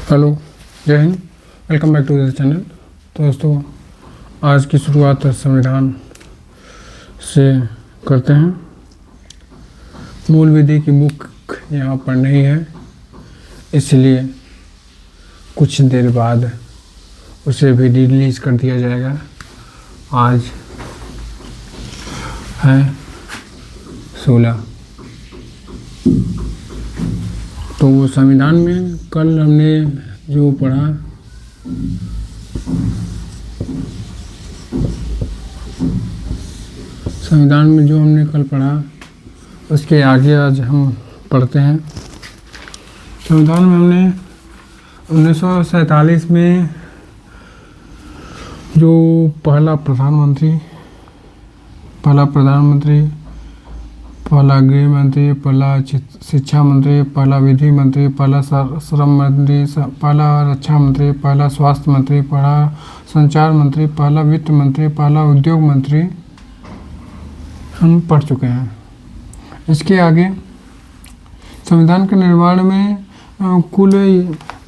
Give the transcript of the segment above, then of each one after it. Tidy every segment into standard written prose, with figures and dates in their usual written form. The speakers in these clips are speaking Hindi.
हेलो, जय हिंद। Welcome back to the channel. तो दोस्तों, आज की शुरुआत संविधान से करते हैं। मूल विधि की बुक यहाँ पर नहीं है, इसलिए कुछ देर बाद उसे भी रिलीज़ कर दिया जाएगा। आज है 16। तो संविधान में कल हमने जो पढ़ा, संविधान में जो हमने कल पढ़ा उसके आगे आज हम पढ़ते हैं। संविधान में हमने 1947 में जो पहला प्रधानमंत्री, पहला गृह मंत्री, पहला शिक्षा मंत्री, पहला विधि मंत्री, पहला श्रम मंत्री, पहला रक्षा मंत्री, पहला स्वास्थ्य मंत्री, पहला संचार मंत्री, पहला वित्त मंत्री, पहला उद्योग मंत्री हम पढ़ चुके हैं। इसके आगे संविधान के निर्माण में कुल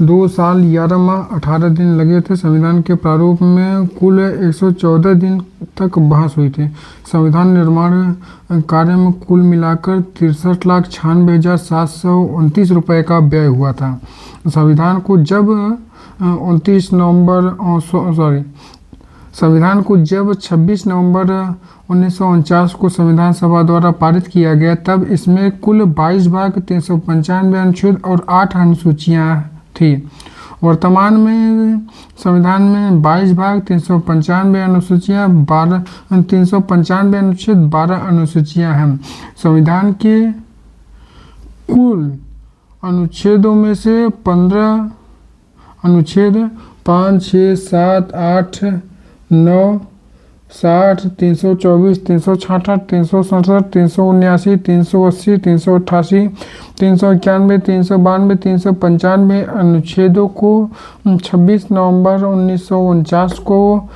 2 साल 11 माह 18 दिन लगे थे। संविधान के प्रारूप में कुल 114 दिन तक बहस हुई थी। संविधान निर्माण कार्य में कुल मिलाकर 63,96,729 रुपये का व्यय हुआ था। संविधान को जब 26 नवंबर 1949 को संविधान सभा द्वारा पारित किया गया, तब इसमें कुल 22 भाग 395 अनुच्छेद और 8 अनुसूचियाँ थी। वर्तमान में संविधान में 22 भाग 395 अनुसूचियाँ, 395 अनुच्छेद, 12 अनुसूचियाँ हैं। संविधान के कुल अनुच्छेदों में से 15 अनुच्छेद 5, 6, 7, 8, 9, 60, 324, 366, 367, 379, 380, 388, 391, 392, 395 अनुच्छेदों को 26 नवंबर 1949 को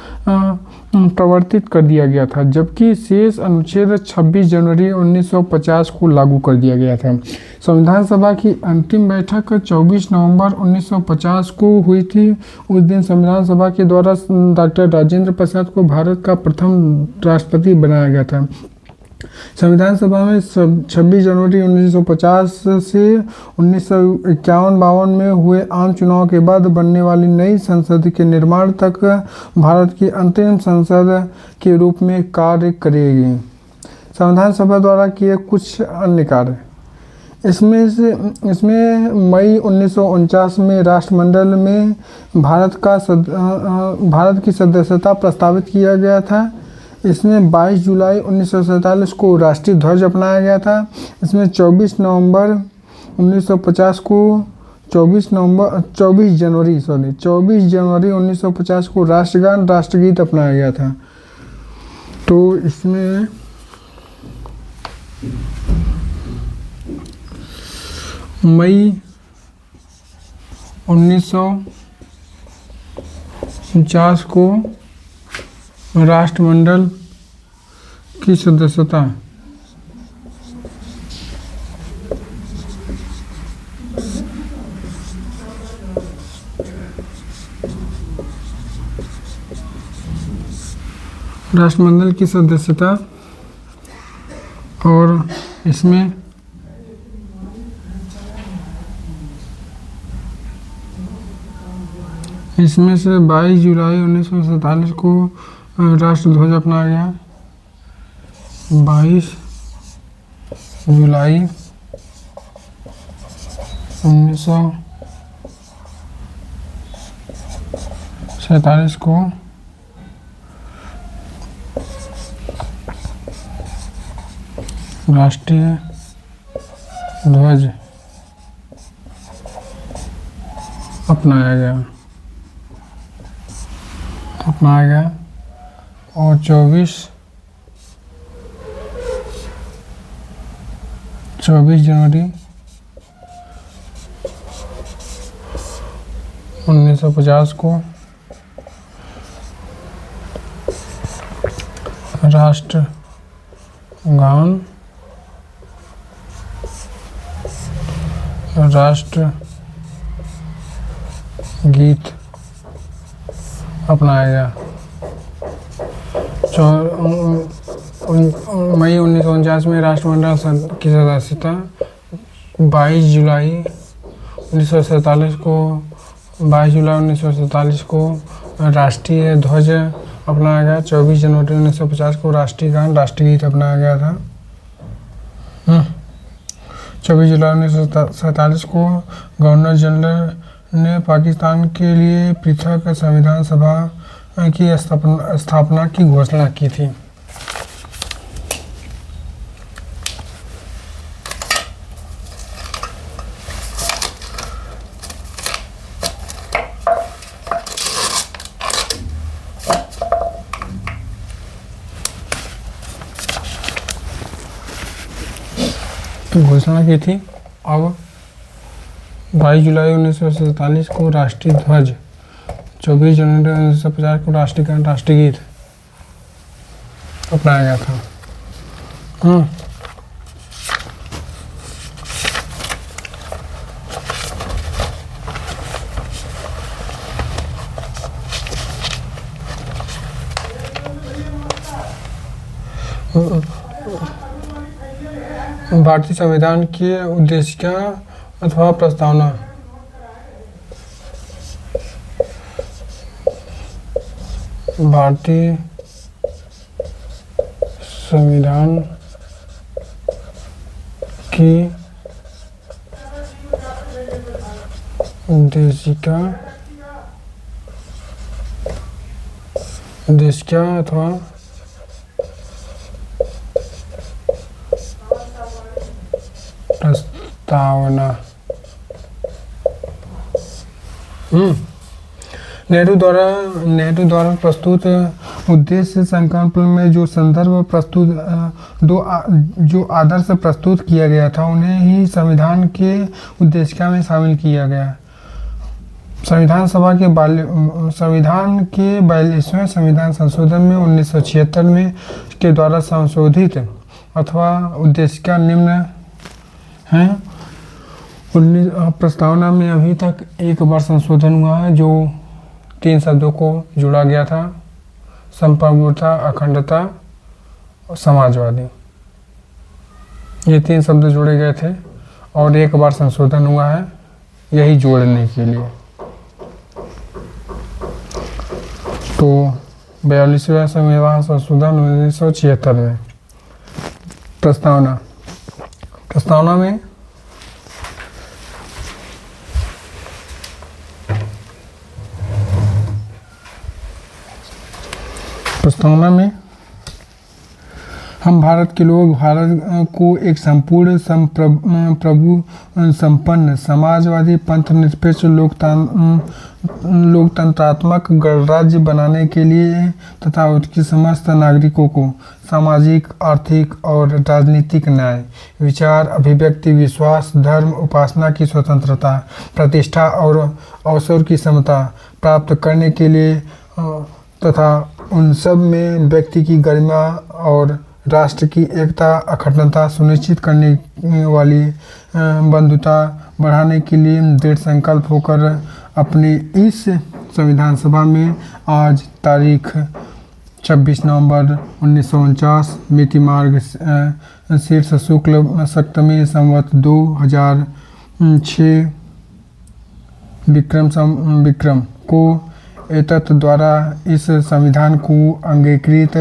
प्रवर्तित कर दिया गया था, जबकि शेष अनुच्छेद 26 जनवरी 1950 को लागू कर दिया गया था। संविधान सभा की अंतिम बैठक 24 नवंबर 1950 को हुई थी। उस दिन संविधान सभा के द्वारा डॉक्टर राजेंद्र प्रसाद को भारत का प्रथम राष्ट्रपति बनाया गया था। संविधान सभा में 26 जनवरी 1950 से 1951-52 में हुए आम चुनाव के बाद बनने वाली नई संसद के निर्माण तक भारत की अंतरिम संसद के रूप में कार्य करेगी। संविधान सभा द्वारा किए कुछ अन्य कार्य, इसमें मई 1949 में राष्ट्रमंडल में भारत की सदस्यता प्रस्तावित किया गया था। इसमें 22 जुलाई 1947 को राष्ट्रीय ध्वज अपनाया गया था। इसमें 24 जनवरी 1950 को राष्ट्रगान, राष्ट्रगीत अपनाया गया था। तो इसमें मई 1949 को राष्ट्रमंडल की सदस्यता और इसमें से 22 जुलाई 1947 को राष्ट्रध्वज अपनाया गया। 22 जुलाई 1947 को राष्ट्रीय ध्वज अपनाया गया और 24 जनवरी 1950 को राष्ट्रगान, राष्ट्र गीत अपनाया गया। मई 1949 में राष्ट्रमंडल की सदस्यता, 22 जुलाई 1947 को राष्ट्रीय ध्वज अपनाया गया। 24 जनवरी 1950 को राष्ट्रीय गान राष्ट्रगीत अपनाया गया था। 24 जुलाई 1947 को गवर्नर जनरल ने पाकिस्तान के लिए पृथक संविधान सभा की स्थापना की घोषणा की थी। घोषणा की थी। अब 22 जुलाई 1947 को राष्ट्रीय ध्वज, 24 जनवरी 1950 को राष्ट्रीय गान राष्ट्रगीत अपनाया गया था। भारतीय संविधान की उद्देशिका अथवा प्रस्तावना। भारतीय संविधान की उद्देशिका अथवा प्रस्तावना। नेहरू द्वारा प्रस्तुत उद्देश्य संकल्प में जो संदर्भ प्रस्तुत जो आदर्श प्रस्तुत किया गया था, उन्हें ही संविधान के उद्देशिका में शामिल किया गया। संविधान के 42वें संविधान संशोधन में 1976 में के द्वारा संशोधित अथवा उद्देशिका निम्न है। प्रस्तावना में अभी तक एक बार संशोधन हुआ है, जो 3 शब्दों को जोड़ा गया था: संप्रभुता, अखंडता और समाजवादी। ये 3 शब्द जोड़े गए थे और एक बार संशोधन हुआ है यही जोड़ने के लिए। तो 42वें संविधान संशोधन 1976 में प्रस्तावना में हम भारत के लोग भारत को एक संपूर्ण प्रभु संपन्न समाजवादी पंथ निरपेक्ष लोकतंत्रात्मक गणराज्य बनाने के लिए तथा उसके समस्त नागरिकों को सामाजिक, आर्थिक और राजनीतिक न्याय, विचार, अभिव्यक्ति, विश्वास, धर्म, उपासना की स्वतंत्रता, प्रतिष्ठा और अवसर की समता प्राप्त करने के लिए तथा उन सब में व्यक्ति की गरिमा और राष्ट्र की एकता, अखंडता सुनिश्चित करने वाली बंधुता बढ़ाने के लिए दृढ़ संकल्प होकर अपनी इस संविधान सभा में आज तारीख 26 नवंबर 1949 मिति मार्ग शीर्ष शुक्ल सप्तमी संवत 2006 विक्रम को एतत् द्वारा इस संविधान को अंगीकृत,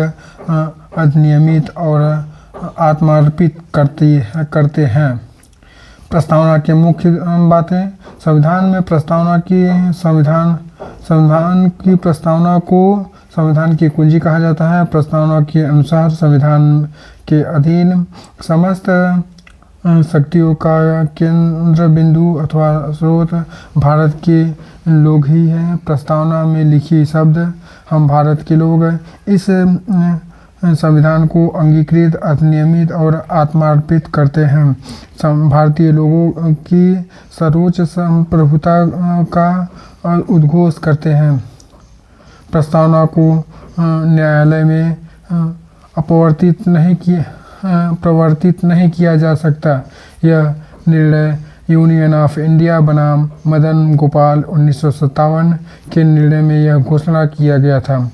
अधिनियमित और आत्मार्पित करते हैं। प्रस्तावना के मुख्य बातें। संविधान की प्रस्तावना को संविधान की कुंजी कहा जाता है। प्रस्तावना के अनुसार संविधान के अधीन समस्त शक्तियों का केंद्र बिंदु अथवा स्रोत भारत के लोग ही हैं। प्रस्तावना में लिखी शब्द हम भारत के लोग इस संविधान को अंगीकृत, अधिनियमित और आत्मार्पित करते हैं। भारतीय लोगों की सर्वोच्च संप्रभुता का उद्घोष करते हैं। प्रस्तावना को न्यायालय में प्रवर्तित नहीं किया जा सकता। यह निर्णय यूनियन ऑफ इंडिया बनाम मदन गोपाल 1957 के निर्णय में यह घोषणा किया गया था।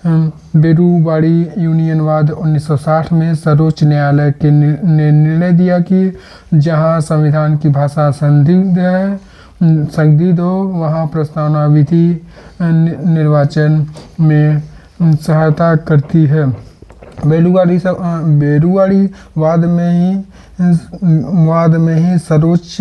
बेरूवाड़ी यूनियनवाद 1960 में सर्वोच्च न्यायालय ने निर्णय दिया कि जहां संविधान की भाषा संदिग्ध हो वहां प्रस्तावना विधि निर्वाचन में सहायता करती है। बेरूवाड़ी वाद में ही सर्वोच्च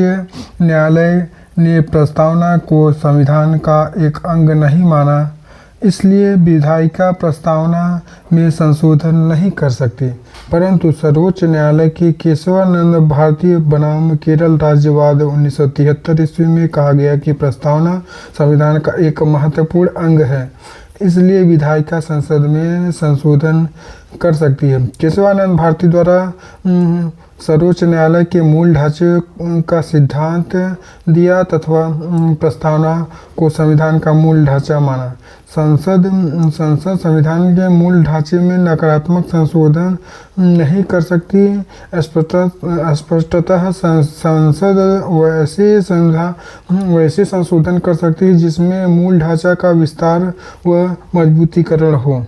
न्यायालय ने प्रस्तावना को संविधान का एक अंग नहीं माना, इसलिए विधायिका प्रस्तावना में संशोधन नहीं कर सकती। परंतु सर्वोच्च न्यायालय के केशवानंद भारती बनाम केरल राज्यवाद 1973 ईस्वी में कहा गया कि प्रस्तावना संविधान का एक महत्वपूर्ण अंग है, इसलिए विधायिका संसद में संशोधन कर सकती है। केशवानंद भारती द्वारा सर्वोच्च न्यायालय के मूल ढांचे का सिद्धांत दिया तथा प्रस्तावना को संविधान का मूल ढांचा माना। संसद संविधान के मूल ढांचे में नकारात्मक संशोधन नहीं कर सकती। स्पष्टतः संसद वैसे संशोधन कर सकती है जिसमें मूल ढांचा का विस्तार व मजबूतीकरण हो।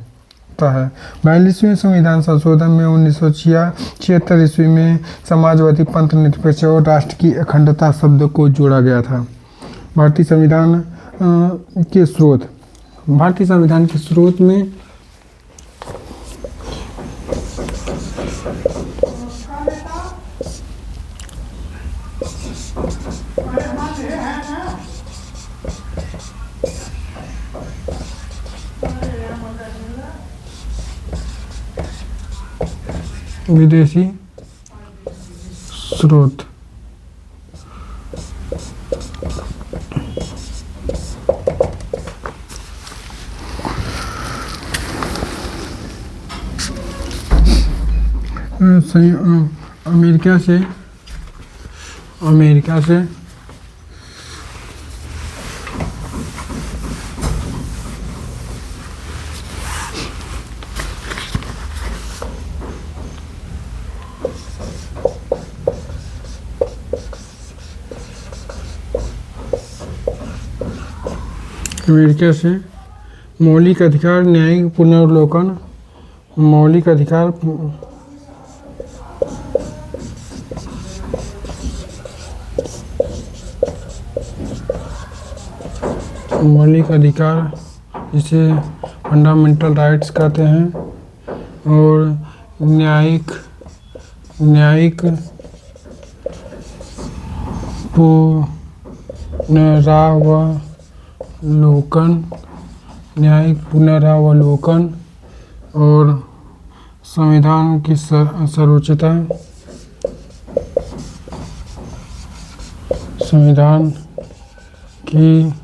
है 42वें संविधान संशोधन में 1976 ईस्वी में समाजवादी, पंथ निरपेक्ष और राष्ट्र की अखंडता शब्द को जोड़ा गया था। भारतीय संविधान के स्रोत। भारतीय संविधान के स्रोत में विदेशी स्रोत। अमेरिका से मौलिक अधिकार, न्यायिक पुनर्विलोकन, मौलिक अधिकार जिसे फंडामेंटल राइट्स कहते हैं, और न्यायिक पुनरावलोकन और संविधान की सर्वोच्चता। संविधान की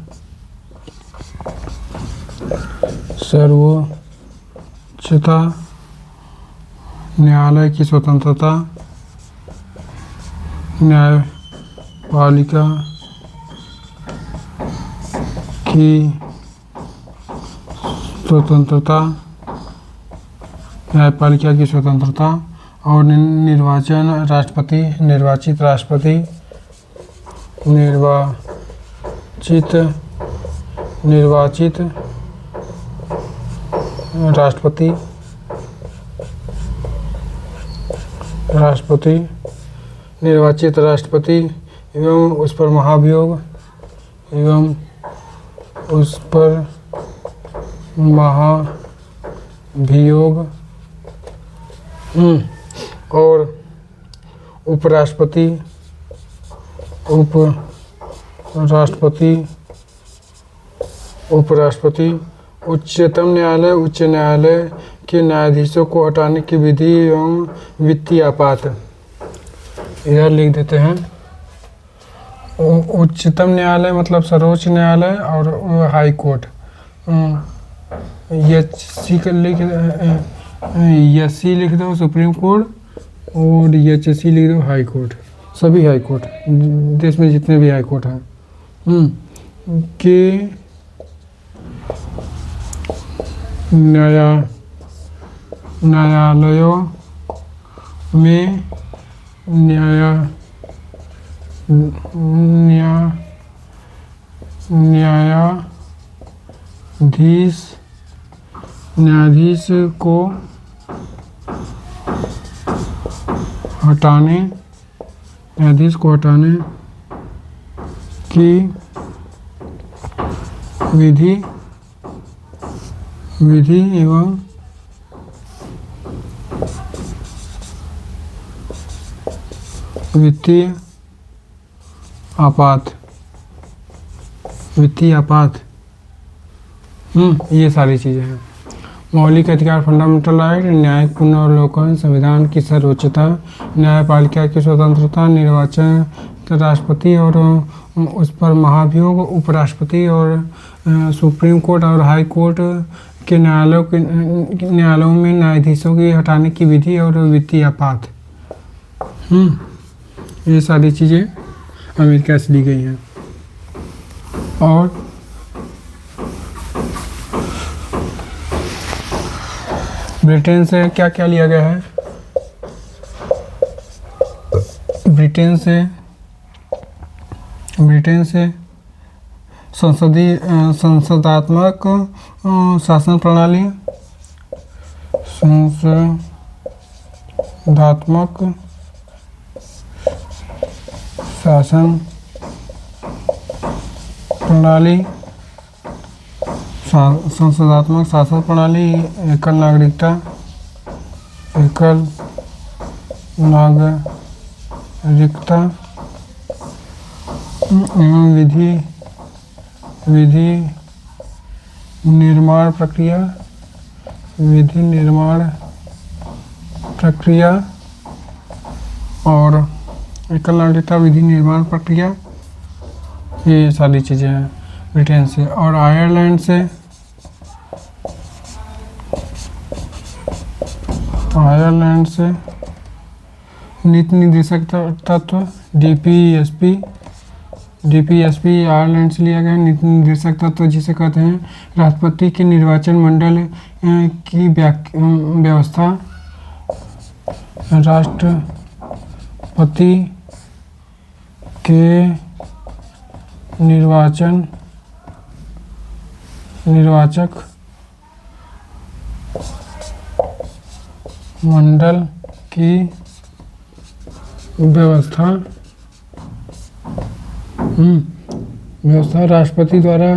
सर्वोच्चता, न्यायालय की स्वतंत्रता, न्यायपालिका की स्वतंत्रता, और निर्वाचित राष्ट्रपति एवं उस पर महाभियोग और उपराष्ट्रपति, उच्चतम न्यायालय, उच्च न्यायालय के न्यायाधीशों को हटाने की विधि एवं वित्तीय आपात। इधर लिख देते हैं। उच्चतम न्यायालय मतलब सर्वोच्च न्यायालय और हाई कोर्ट। एचसी लिख दो सुप्रीम कोर्ट, और एचसी लिख दो हाई कोर्ट। सभी हाई कोर्ट, देश में जितने भी हाई कोर्ट हैं के न्यायालयों में न्याय न्यायाधीश को हटाने की विधि एवं वित्तीय आपात ये सारी चीज़ें हैं। मौलिक अधिकार फंडामेंटल राइट, न्यायिक पुनर्वलोकन, संविधान की सर्वोच्चता, न्यायपालिका की स्वतंत्रता, निर्वाचन राष्ट्रपति और उस पर महाभियोग, उपराष्ट्रपति और सुप्रीम कोर्ट और हाई कोर्ट के न्यायालयों में न्यायाधीशों की हटाने की विधि और वित्तीय आपात, ये सारी चीज़ें अमेरिका से ली गई हैं। और ब्रिटेन से क्या क्या लिया गया है? ब्रिटेन से संसदात्मक शासन प्रणाली, संसदात्मक शासन प्रणाली, एकल नागरिकता एवं विधि निर्माण प्रक्रिया और एकल नागरिकता विधि निर्माण प्रक्रिया, ये सारी चीज़ें हैं ब्रिटेन से। और आयरलैंड से नीति निर्देशक तत्व डीपीएसपी आयरलैंड से लिया गया। नीति निर्देशक तत्व जिसे कहते हैं राष्ट्रपति के निर्वाचन मंडल की व्यवस्था, राष्ट्रपति के निर्वाचक मंडल की व्यवस्था राष्ट्रपति द्वारा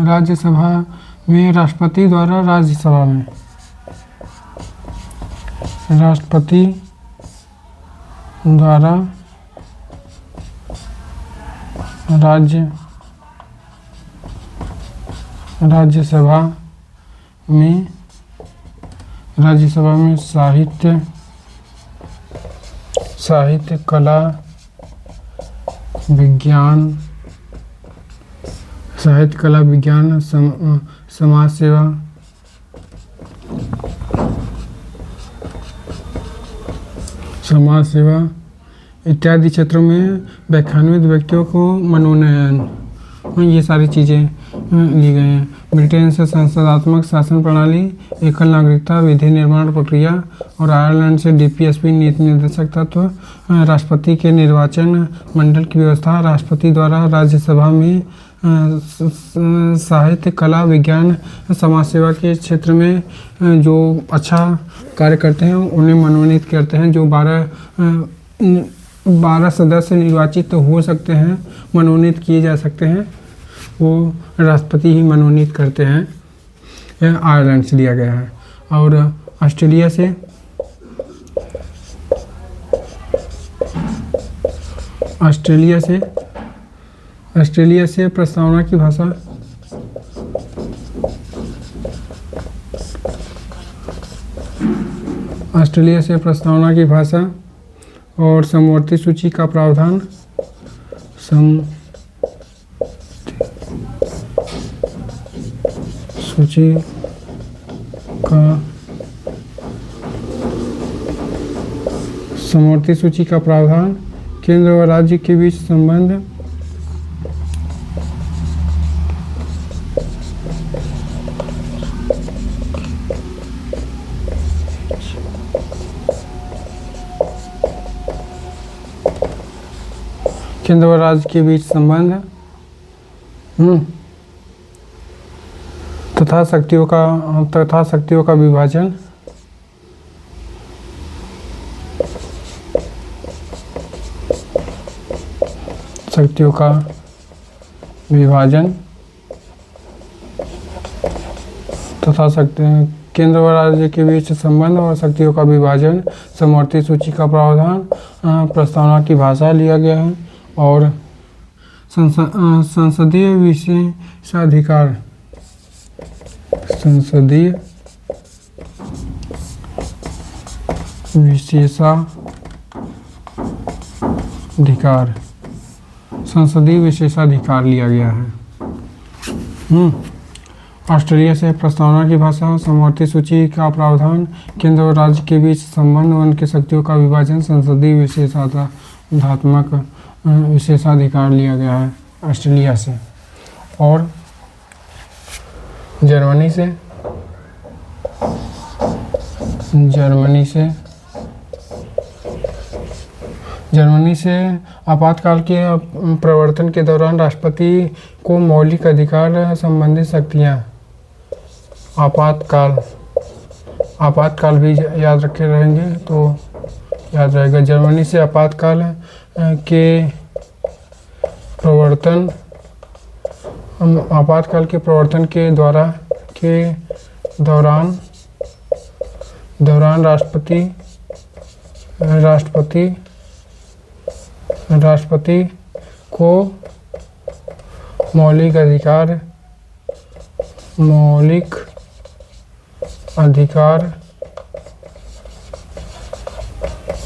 राज्यसभा में राष्ट्रपति द्वारा राज्यसभा में राष्ट्रपति द्वारा राज्यसभा में साहित्य कला विज्ञान समाज सेवा इत्यादि क्षेत्रों में व्याख्यानविद व्यक्तियों को मनोनयन, ये सारी चीज़ें ली गई हैं। ब्रिटेन से संसदात्मक शासन प्रणाली, एकल नागरिकता विधि निर्माण प्रक्रिया, और आयरलैंड से डीपीएसपी नीति निर्देशक तत्व, राष्ट्रपति के निर्वाचन मंडल की व्यवस्था, राष्ट्रपति द्वारा राज्यसभा में साहित्य कला विज्ञान समाज सेवा के क्षेत्र में जो अच्छा कार्य करते हैं उन्हें मनोनीत करते हैं। जो 12 सदस्य निर्वाचित हो सकते हैं, मनोनीत किए जा सकते हैं, वो राष्ट्रपति ही मनोनीत करते हैं। यह आयरलैंड से लिया गया है। और ऑस्ट्रेलिया से प्रस्तावना की भाषा, ऑस्ट्रेलिया से प्रस्तावना की भाषा और समवर्ती सूची का प्रावधान, समवर्ती सूची का प्रावधान, केंद्र व राज्य के बीच संबंध, केंद्र व राज्य के बीच संबंध तथा शक्तियों का विभाजन, तथा केंद्र व राज्य के बीच संबंध और शक्तियों का विभाजन, समवर्ती सूची का प्रावधान, प्रस्तावना की भाषा लिया गया है। और संसदीय विशेषाधिकार, संसदीय विशेषाधिकार लिया गया है। ऑस्ट्रेलिया से प्रस्तावना की भाषा, समवर्ती सूची का प्रावधान, केंद्र और राज्य के बीच संबंध, उनकी शक्तियों का विभाजन, संसदीय विशेषाधिकार लिया गया है ऑस्ट्रेलिया से। और जर्मनी से आपातकाल के प्रवर्तन के दौरान राष्ट्रपति को मौलिक अधिकार संबंधी शक्तियाँ, आपातकाल भी याद रखे रहेंगे तो याद रहेगा। जर्मनी से आपातकाल के प्रवर्तन के दौरान राष्ट्रपति को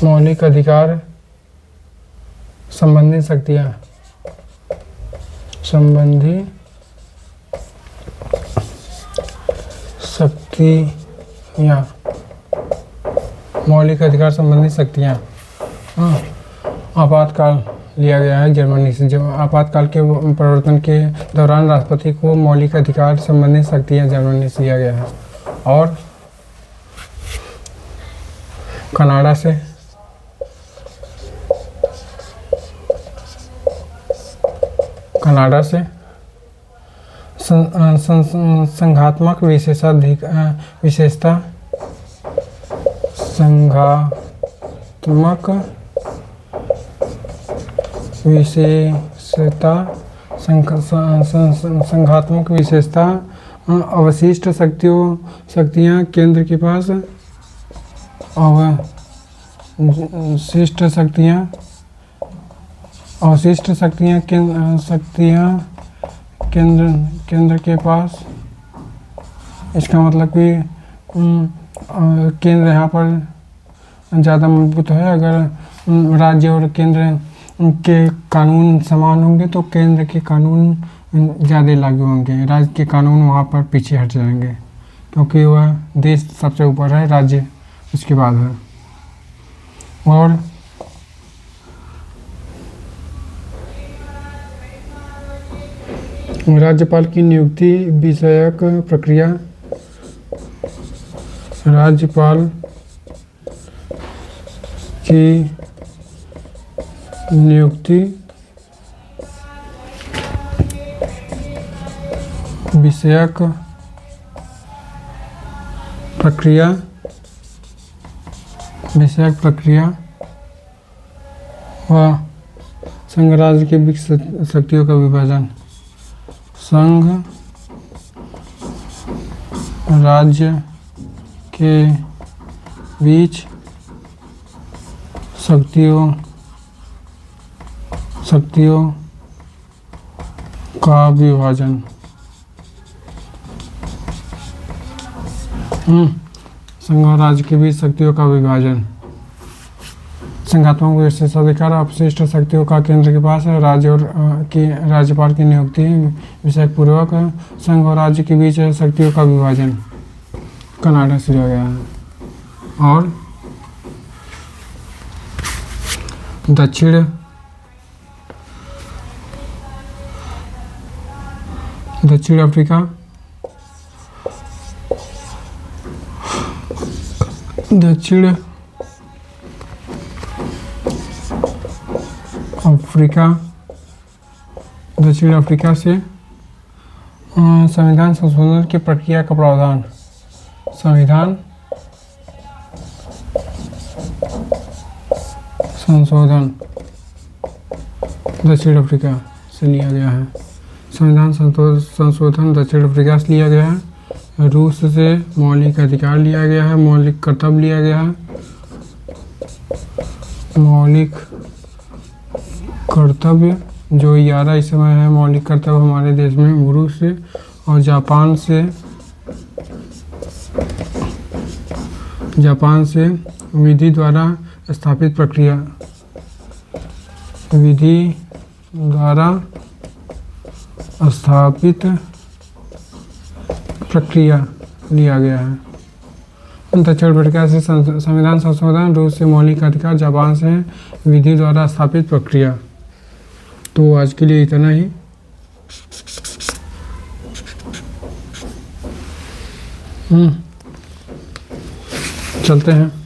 मौलिक अधिकार संबंधी शक्तियाँ, मौलिक अधिकार संबंधी शक्तियाँ। आपातकाल लिया गया है जर्मनी से। जब आपातकाल के प्रवर्तन के दौरान राष्ट्रपति को मौलिक अधिकार संबंधी शक्तियाँ जर्मनी से लिया गया है। और कनाडा से संघात्मक विशेषता, अवशिष्ट शक्तियाँ केंद्र के पास, अवशिष्ट शक्तियाँ केंद्र के पास। इसका मतलब कि केंद्र यहाँ पर ज़्यादा मजबूत है। अगर राज्य और केंद्र के कानून समान होंगे तो केंद्र के कानून ज़्यादा लागू होंगे, राज्य के कानून वहाँ पर पीछे हट जाएंगे, क्योंकि वह देश सबसे ऊपर है, राज्य उसके बाद है। और राज्यपाल की नियुक्ति विषयक प्रक्रिया, राज्यपाल की नियुक्ति विषयक प्रक्रिया व संघ राज्य के बीच शक्तियों का विभाजन, संघ राज्य के बीच शक्तियों का विभाजन। संघ और राज्य के बीच शक्तियों का विभाजन। संघात्मक विशेषाधिकार, अपशिष्ट शक्तियों का केंद्र के पास है, राज्य और राज्यपाल की नियुक्ति विषय पूर्वक, संघ और राज्य के बीच शक्तियों का विभाजन कनाडा से लिया गया है। और दक्षिण अफ्रीका, दक्षिण अफ्रीका से संविधान संशोधन की प्रक्रिया का प्रावधान। संविधान संशोधन दक्षिण अफ्रीका से लिया गया है। संविधान संशोधन दक्षिण अफ्रीका से लिया गया है। रूस से मौलिक अधिकार लिया गया है, मौलिक कर्तव्य लिया गया है। मौलिक कर्तव्य जो 11 इस समय है मौलिक कर्तव्य हमारे देश में, रूस से। और जापान से विधि द्वारा स्थापित प्रक्रिया, विधि द्वारा स्थापित प्रक्रिया लिया गया है। दक्षिण अफ्रीका से संविधान संशोधन, रूस से मौलिक अधिकार, जापान से विधि द्वारा स्थापित प्रक्रिया। तो आज के लिए इतना ही। चलते हैं।